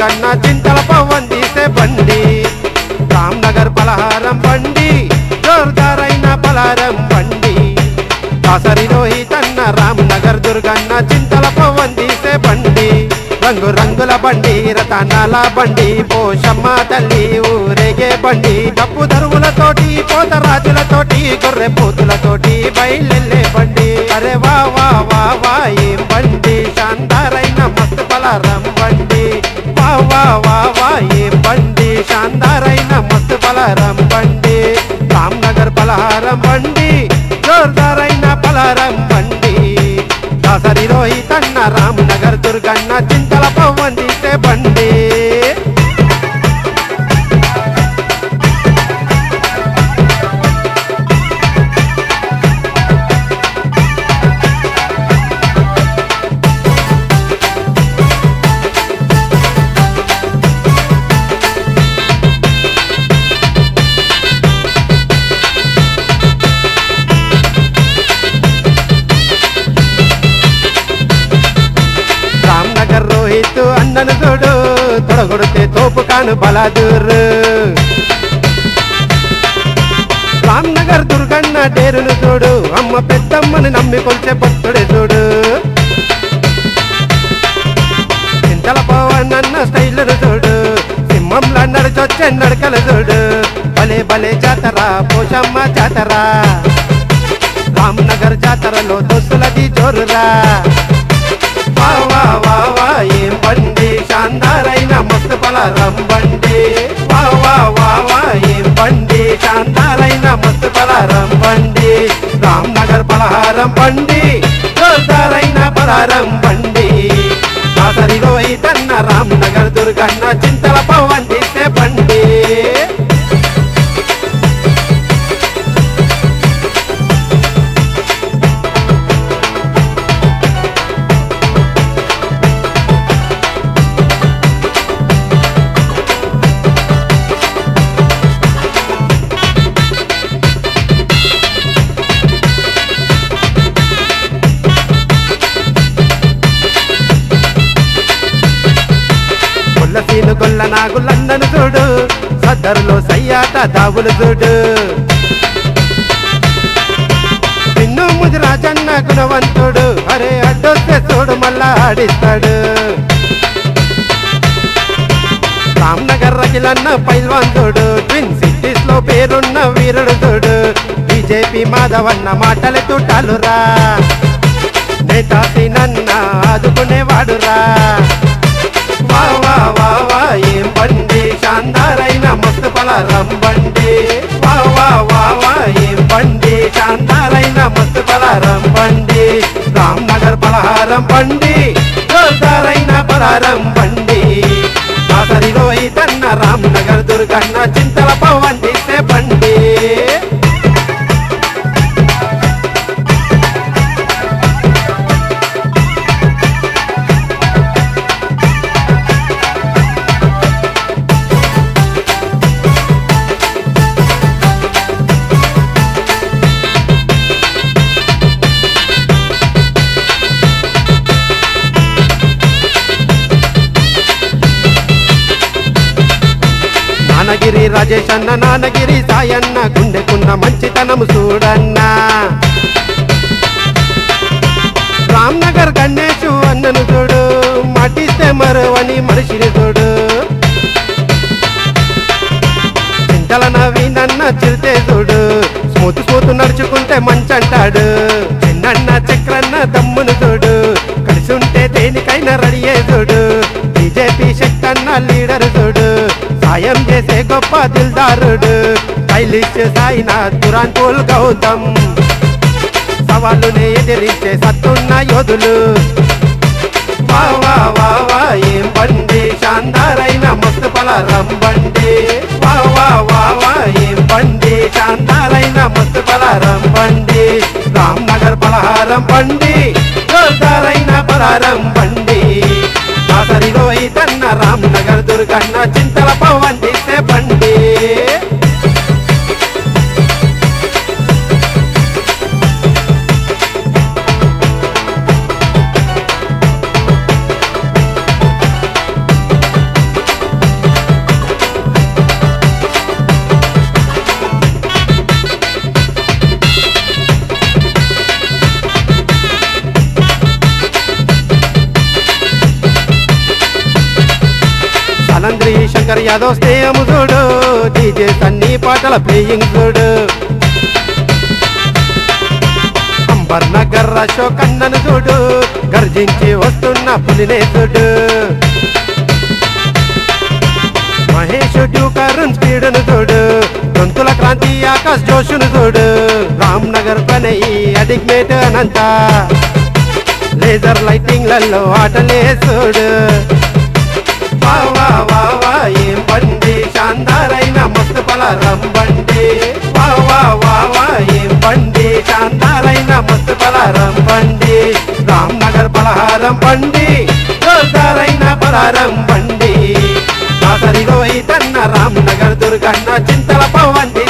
దుర్గన్న చింతల పవన్ తీసే బండి రామ్నగర్ పలహారం బండి జోర్దారైన పలహారం బండి దాసరి రోహితన్న రామ్నగర్ దుర్గన్న చింతల పవన్ తీసే బండి రంగు రంగుల బండి రతనాల బండి పోషమ్మ తల్లి ఊరేగే బండి డప్పు దరువులతోటి పోతరాజులతోటి గొర్రె పోతులతోటి బయలెల్లే బండి అరే వా వా వా వా ఏం బండి శాందారైన మస్తు పలహారం బండి వా వా వా వా ఏం బండి శాందారైన మస్తు పలహారం బండి రామ్నగర్ పలహారం బండి జోర్దారైన పలహారం బండి దాసరి రోహితన్న రామ్నగర్ దుర్గన్న చింతల పవన్ తీసే బండి అన్నను చూడు తొడగొడితే తోపు కాను బలాదూరు రామ్నగర్ దుర్గన్న డేరును చూడు అమ్మ పెద్దమ్మని నమ్మి కొలిచే భక్తుడే చూడు చింతల పవన్ అన్న స్టైలును చూడు సింహంలా నడిచొచ్చే నడకలు చూడు భలే భలే జాతర పోషమ్మ జాతర రామ్నగర్ జాతరలో దోస్తులది జోరురా వా వా వా వా ఏం బండి శాందారైన మస్తు పలహారం బండి వా వా వా వా ఏం బండి శాందారైన మస్తు పలహారం బండి రామ్నగర్ పలహారం బండి జోర్దారైన పలహారం బండి దాసరి రోహితన్న రామ్నగర్ దుర్గన్న చింతల పవన్ తీసే బండి సీను గొల్ల నాగులందను చూడు సద్దరులో సయ్యాట దావులు చూడు నిన్ను ముదిరాజన్న గుణవంతుడు అరే అడ్డొస్తే చూడు మళ్ళా ఆడిస్తాడు రామ్నగర్ రగిలన్న పైల్వాంతుడు ట్విన్ సిటీస్ లో పేరున్న వీరుడు చూడు బీజేపీ మాధవన్న మాటలు తుటాలురా నేతాసి నన్న ఆదుకునేవాడురా వా వా వా వా ఏం బండి శాందారైన మస్తు పలహారం బండి వా వా వా వా ఏం బండి శాందారైన మస్తు పలహారం బండి రామ్నగర్ పలహారం బండి జోర్దారైన పలహారం బండి దాసరి రోహితన్న రామ్నగర్ దుర్గన్న చింతల పవన్ తీసే బండి నానగిరి రాజేష్ అన్న నానగిరి సాయన్న గుండెకున్న మంచితనము చూడన్నా రామ్నగర్ గణేషు అన్నను చూడు మాటిస్తే మరవని మనిషిని చూడు చింతల నవీనన్న చిరితే చూడు స్మూత్ స్మూత్ నడుచుకుంటే మంచంటాడు చిన్నన్న చక్రన్న దమ్మును చూడు కలిసి ఉంటే దేనికైనా రెడీయే చూడు బీజేపీ శక్తి అన్న లీడర్ చూడు సాయం చేసే గొప్ప దిల్దారుడు స్టైలిష్ సాయినాథ్ తురాన్పూల్ గౌతమ్ సవాళ్ళునే ఎదిరించే సత్తున్న యోధులు వా వా వా వా ఏం బండి శాందారైన మస్తు పలహారం బండి వా వా వా వా ఏం బండి శాందారైన మస్తు పలహారం బండి రామ్నగర్ పలహారం బండి జోర్దారైన పలహారం బండి దాసరి రోహితన్న రామ్నగర్ దుర్గన్న చింతల పవన్ తీసే బండి శంకర్ యాదవ్ స్నేహము చూడు డీజే సన్నీ పాటల ప్లేయింగ్ చూడు అంబర్ నగర్ అశోక్ అన్నను చూడు గర్జించి వస్తున్న పులినే చూడు మహేష్ డ్యూక్ అరుణ్ స్పీడును చూడు గొంతుల క్రాంతి ఆకాశ్ జోషును చూడు రామ్ నగర్ పనయి అడిగ్మేట్ అనంత లేజర్ లైటింగ్ లలో ఆటలే చూడు వా వా వా వా ఏం బండి శాందారైన మస్తు పలారం బండి వా వా వా వా ఏం బండి శాందారైన మస్తు పలారం బండి రామ్ నగర్ పలహారం బండి జోర్దారైన పలారం బండి దాసరిలో తన్న రామ్ నగర్ దుర్గన్న చింతల పవండి